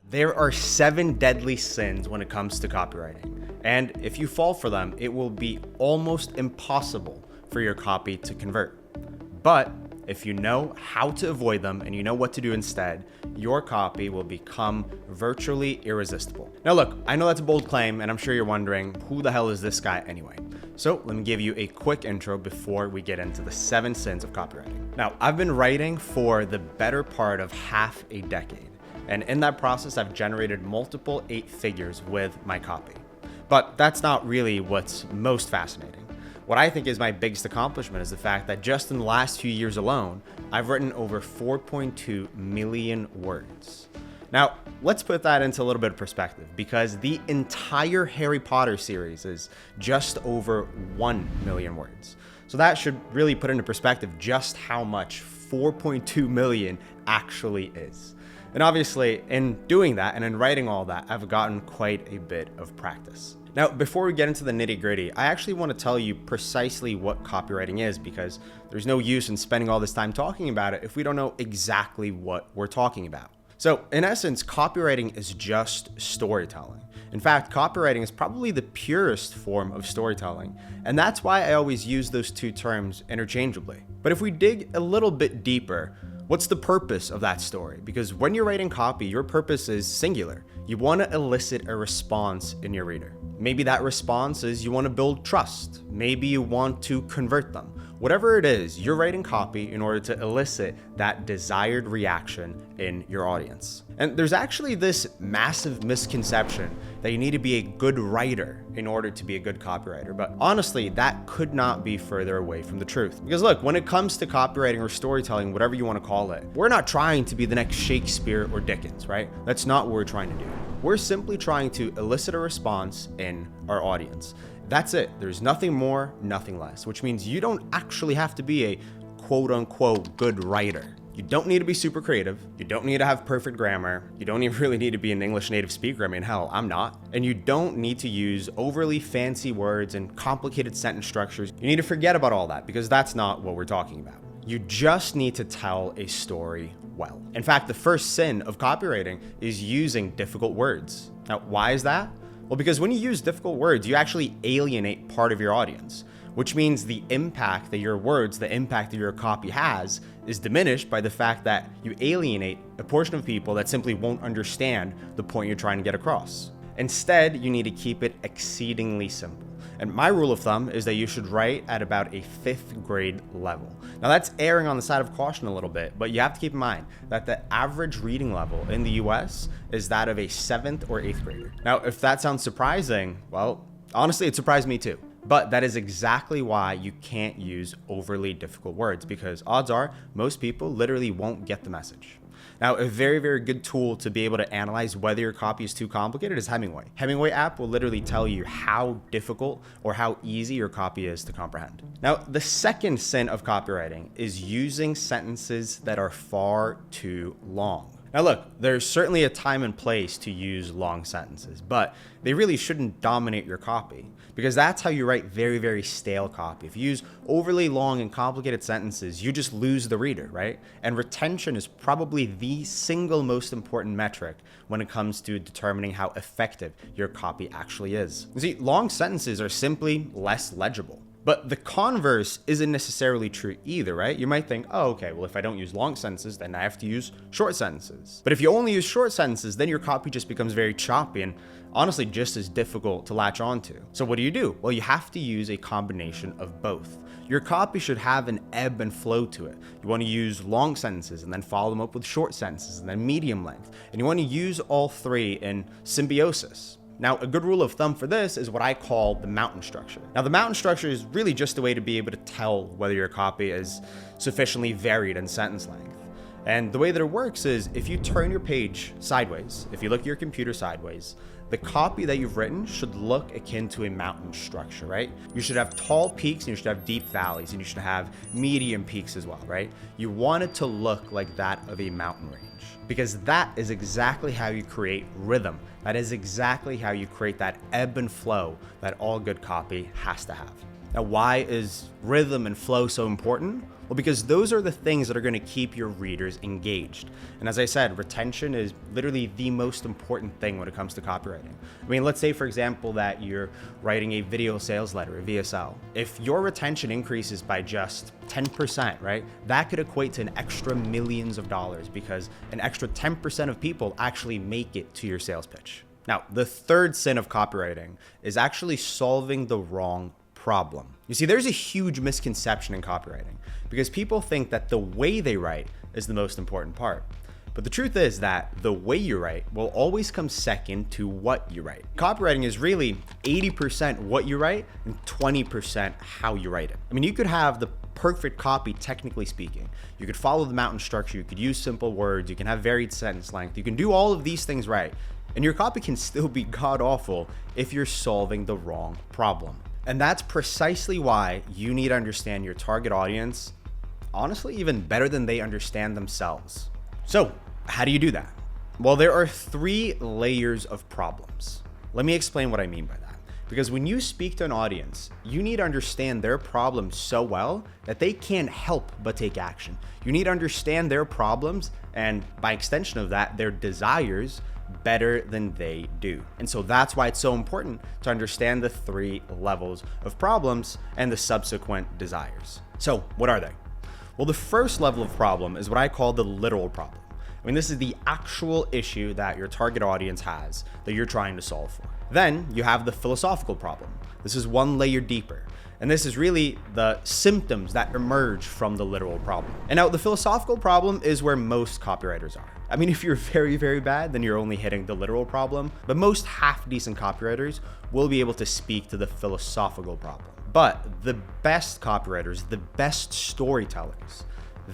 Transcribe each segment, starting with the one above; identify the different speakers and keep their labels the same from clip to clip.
Speaker 1: There are 7 deadly sins when it comes to copywriting, and if you fall for them, it will be almost impossible for your copy to convert. But if you know how to avoid them and you know what to do instead, your copy will become virtually irresistible. Now look, I know that's a bold claim, and I'm sure you're wondering, who the hell is this guy anyway? So let me give you a quick intro before we get into the 7 sins of copywriting. Now, I've been writing for the better part of half a decade. And in that process, I've generated multiple 8 figures with my copy. But that's not really what's most fascinating. What I think is my biggest accomplishment is the fact that just in the last few years alone, I've written over 4.2 million words. Now, let's put that into a little bit of perspective, because the entire Harry Potter series is just over 1 million words. So that should really put into perspective just how much 4.2 million actually is. And obviously, in doing that and in writing all that, I've gotten quite a bit of practice. Now, before we get into the nitty-gritty, I actually want to tell you precisely what copywriting is, because there's no use in spending all this time talking about it if we don't know exactly what we're talking about. So, in essence, copywriting is just storytelling. In fact, copywriting is probably the purest form of storytelling, and that's why I always use those two terms interchangeably. But if we dig a little bit deeper, what's the purpose of that story? Because when you're writing copy, your purpose is singular. You want to elicit a response in your reader. Maybe that response is you want to build trust. Maybe you want to convert them. Whatever it is, you're writing copy in order to elicit that desired reaction in your audience. And there's actually this massive misconception that you need to be a good writer in order to be a good copywriter. But honestly, that could not be further away from the truth. Because look, when it comes to copywriting or storytelling, whatever you want to call it, we're not trying to be the next Shakespeare or Dickens, right? That's not what we're trying to do. We're simply trying to elicit a response in our audience. That's it. There's nothing more, nothing less, which means you don't actually have to be a quote unquote good writer. You don't need to be super creative. You don't need to have perfect grammar. You don't even really need to be an English native speaker. I mean, hell, I'm not. And you don't need to use overly fancy words and complicated sentence structures. You need to forget about all that, because that's not what we're talking about. You just need to tell a story well. In fact, the first sin of copywriting is using difficult words. Now, why is that? Well, because when you use difficult words, you actually alienate part of your audience, which means the impact that your words, the impact that your copy has, is diminished by the fact that you alienate a portion of people that simply won't understand the point you're trying to get across. Instead, you need to keep it exceedingly simple. And my rule of thumb is that you should write at about a 5th grade level. Now that's erring on the side of caution a little bit, but you have to keep in mind that the average reading level in the US is that of a 7th or 8th grader. Now, if that sounds surprising, well, honestly, it surprised me too. But that is exactly why you can't use overly difficult words, because odds are most people literally won't get the message. Now, a very, very good tool to be able to analyze whether your copy is too complicated is Hemingway. Hemingway app will literally tell you how difficult or how easy your copy is to comprehend. Now, the second sin of copywriting is using sentences that are far too long. Now look, there's certainly a time and place to use long sentences, but they really shouldn't dominate your copy, because that's how you write very, very stale copy. If you use overly long and complicated sentences, you just lose the reader, right? And retention is probably the single most important metric when it comes to determining how effective your copy actually is. You see, long sentences are simply less legible. But the converse isn't necessarily true either, right? You might think, oh, okay, well, if I don't use long sentences, then I have to use short sentences. But if you only use short sentences, then your copy just becomes very choppy and honestly just as difficult to latch onto. So what do? Well, you have to use a combination of both. Your copy should have an ebb and flow to it. You want to use long sentences and then follow them up with short sentences and then medium length. And you want to use all three in symbiosis. Now, a good rule of thumb for this is what I call the mountain structure. Now, the mountain structure is really just a way to be able to tell whether your copy is sufficiently varied in sentence length. And the way that it works is if you turn your page sideways, if you look at your computer sideways, the copy that you've written should look akin to a mountain structure, right? You should have tall peaks and you should have deep valleys, and you should have medium peaks as well, right? You want it to look like that of a mountain range, because that is exactly how you create rhythm. That is exactly how you create that ebb and flow that all good copy has to have. Now, why is rhythm and flow so important? Well, because those are the things that are going to keep your readers engaged. And as I said, retention is literally the most important thing when it comes to copywriting. I mean, let's say, for example, that you're writing a video sales letter, a VSL. If your retention increases by just 10%, right, that could equate to an extra millions of dollars because an extra 10% of people actually make it to your sales pitch. Now, the third sin of copywriting is actually solving the wrong problem. You see, there's a huge misconception in copywriting because people think that the way they write is the most important part. But the truth is that the way you write will always come second to what you write. Copywriting is really 80% what you write and 20% how you write it. I mean, you could have the perfect copy, technically speaking. You could follow the mountain structure, you could use simple words, you can have varied sentence length, you can do all of these things right, and your copy can still be god-awful if you're solving the wrong problem. And that's precisely why you need to understand your target audience, honestly, even better than they understand themselves. So, how do you do that? Well, there are 3 layers of problems. Let me explain what I mean by that. Because when you speak to an audience, you need to understand their problem so well that they can't help but take action. You need to understand their problems and, by extension of that, their desires better than they do. And so that's why it's so important to understand the 3 levels of problems and the subsequent desires. So what are they? Well, the first level of problem is what I call the literal problem. I mean, this is the actual issue that your target audience has that you're trying to solve for. Then you have the philosophical problem. This is one layer deeper. And this is really the symptoms that emerge from the literal problem. And now the philosophical problem is where most copywriters are. I mean, if you're very, very bad, then you're only hitting the literal problem. But most half-decent copywriters will be able to speak to the philosophical problem. But the best copywriters, the best storytellers,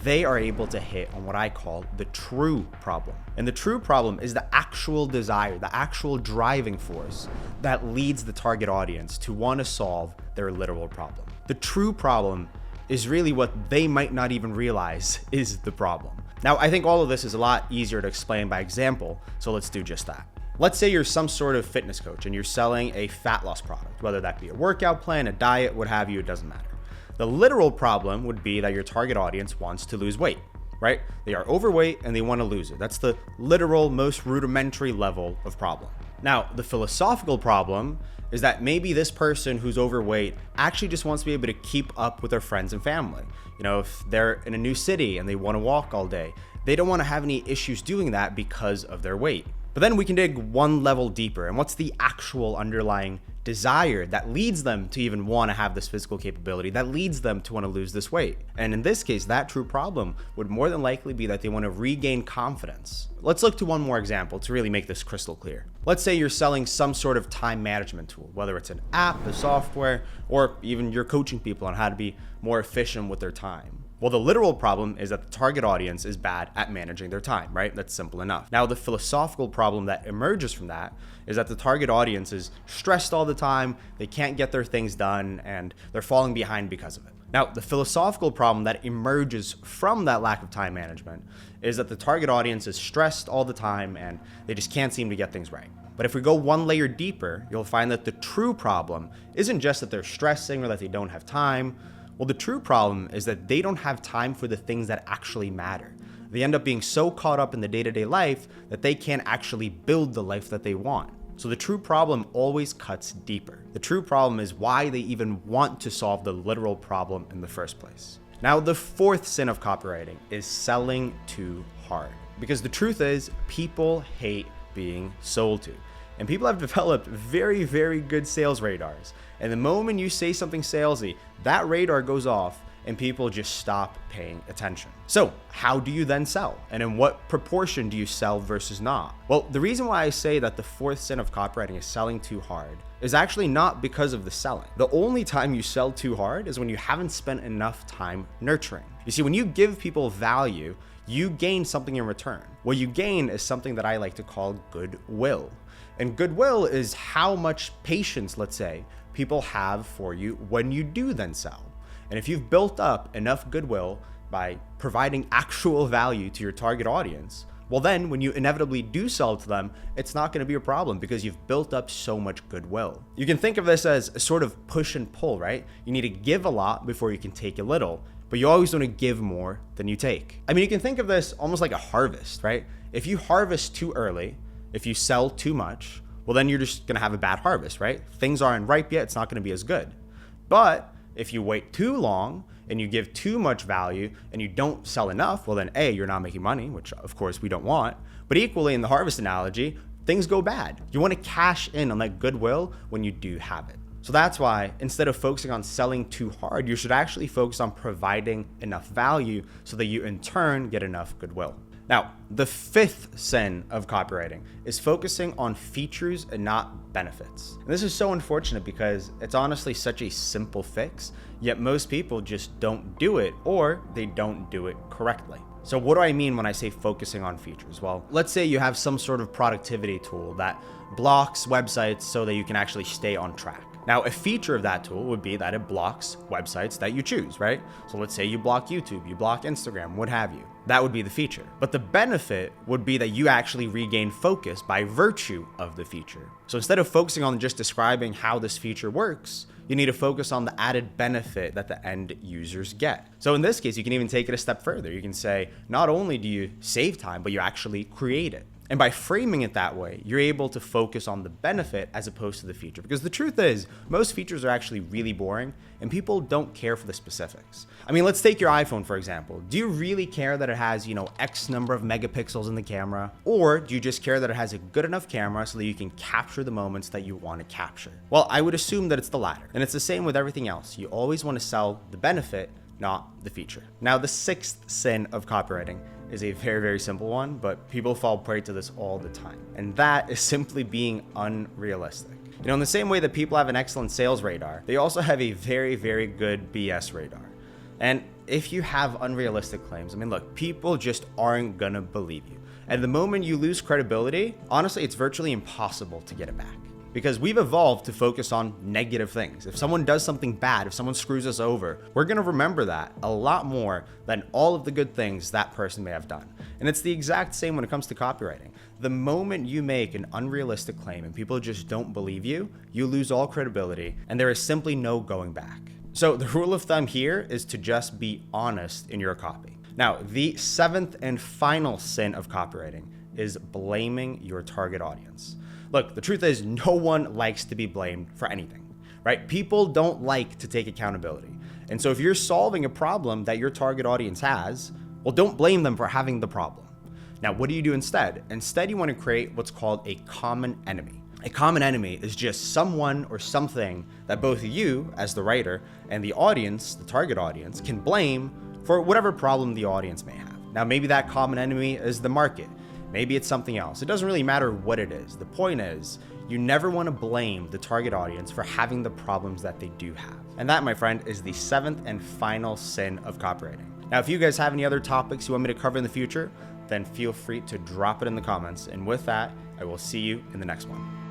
Speaker 1: they are able to hit on what I call the true problem. And the true problem is the actual desire, the actual driving force that leads the target audience to want to solve their literal problem. The true problem is really what they might not even realize is the problem. Now, I think all of this is a lot easier to explain by example, so let's do just that. Let's say you're some sort of fitness coach and you're selling a fat loss product, whether that be a workout plan, a diet, what have you, it doesn't matter. The literal problem would be that your target audience wants to lose weight, right? They are overweight and they want to lose it. That's the literal, most rudimentary level of problem. Now, the philosophical problem is that maybe this person who's overweight actually just wants to be able to keep up with their friends and family. You know, if they're in a new city and they want to walk all day, they don't want to have any issues doing that because of their weight. But then we can dig one level deeper, and what's the actual underlying desire that leads them to even want to have this physical capability, that leads them to want to lose this weight? And in this case, that true problem would more than likely be that they want to regain confidence. Let's look to one more example to really make this crystal clear. Let's say you're selling some sort of time management tool, whether it's an app, a software, or even you're coaching people on how to be more efficient with their time. Well, the literal problem is that the target audience is bad at managing their time, right? That's simple enough. Now, the philosophical problem that emerges from that is that the target audience is stressed all the time, they can't get their things done, and they're falling behind because of it. Now, the philosophical problem that emerges from that lack of time management is that the target audience is stressed all the time and they just can't seem to get things right. But if we go one layer deeper, you'll find that the true problem isn't just that they're stressing or that they don't have time. Well, the true problem is that they don't have time for the things that actually matter. They end up being so caught up in the day-to-day life that they can't actually build the life that they want. So the true problem always cuts deeper. The true problem is why they even want to solve the literal problem in the first place. Now, the fourth sin of copywriting is selling too hard. Because the truth is, people hate being sold to. And people have developed very, very good sales radars. And the moment you say something salesy, that radar goes off and people just stop paying attention. So how do you then sell? And in what proportion do you sell versus not? Well, the reason why I say that the fourth sin of copywriting is selling too hard is actually not because of the selling. The only time you sell too hard is when you haven't spent enough time nurturing. You see, when you give people value, you gain something in return. What you gain is something that I like to call goodwill. And goodwill is how much patience, let's say, people have for you when you do then sell. And if you've built up enough goodwill by providing actual value to your target audience, well then when you inevitably do sell to them, it's not going to be a problem because you've built up so much goodwill. You can think of this as a sort of push and pull, right? You need to give a lot before you can take a little, but you always want to give more than you take. I mean, you can think of this almost like a harvest, right? If you harvest too early, if you sell too much, well then you're just going to have a bad harvest, right? Things aren't ripe yet, it's not going to be as good. But if you wait too long and you give too much value and you don't sell enough, well then A, you're not making money, which of course we don't want. But equally in the harvest analogy, things go bad. You want to cash in on that goodwill when you do have it. So that's why instead of focusing on selling too hard, you should actually focus on providing enough value so that you in turn get enough goodwill. Now, the fifth sin of copywriting is focusing on features and not benefits. And this is so unfortunate because it's honestly such a simple fix, yet most people just don't do it or they don't do it correctly. So what do I mean when I say focusing on features? Well, let's say you have some sort of productivity tool that blocks websites so that you can actually stay on track. Now, a feature of that tool would be that it blocks websites that you choose, right? So let's say you block YouTube, you block Instagram, what have you. That would be the feature. But the benefit would be that you actually regain focus by virtue of the feature. So instead of focusing on just describing how this feature works, you need to focus on the added benefit that the end users get. So in this case, you can even take it a step further. You can say, not only do you save time, but you actually create it. And by framing it that way, you're able to focus on the benefit as opposed to the feature. Because the truth is, most features are actually really boring and people don't care for the specifics. I mean, let's take your iPhone, for example. Do you really care that it has, X number of megapixels in the camera? Or do you just care that it has a good enough camera so that you can capture the moments that you want to capture? Well, I would assume that it's the latter. And it's the same with everything else. You always want to sell the benefit, not the feature. Now, the sixth sin of copywriting is a very, very simple one, but people fall prey to this all the time. And that is simply being unrealistic. In the same way that people have an excellent sales radar, they also have a very, very good BS radar. And if you have unrealistic claims, look, people just aren't gonna believe you. And the moment you lose credibility, honestly, it's virtually impossible to get it back. Because we've evolved to focus on negative things. If someone does something bad, if someone screws us over, we're gonna remember that a lot more than all of the good things that person may have done. And it's the exact same when it comes to copywriting. The moment you make an unrealistic claim and people just don't believe you, you lose all credibility and there is simply no going back. So the rule of thumb here is to just be honest in your copy. Now, the seventh and final sin of copywriting is blaming your target audience. Look, the truth is no one likes to be blamed for anything, right? People don't like to take accountability. And so if you're solving a problem that your target audience has, well, don't blame them for having the problem. Now, what do you do instead? Instead, you want to create what's called a common enemy. A common enemy is just someone or something that both you as the writer and the audience, the target audience, can blame for whatever problem the audience may have. Now, maybe that common enemy is the market. Maybe it's something else. It doesn't really matter what it is. The point is, you never want to blame the target audience for having the problems that they do have. And that, my friend, is the seventh and final sin of copywriting. Now, if you guys have any other topics you want me to cover in the future, then feel free to drop it in the comments. And with that, I will see you in the next one.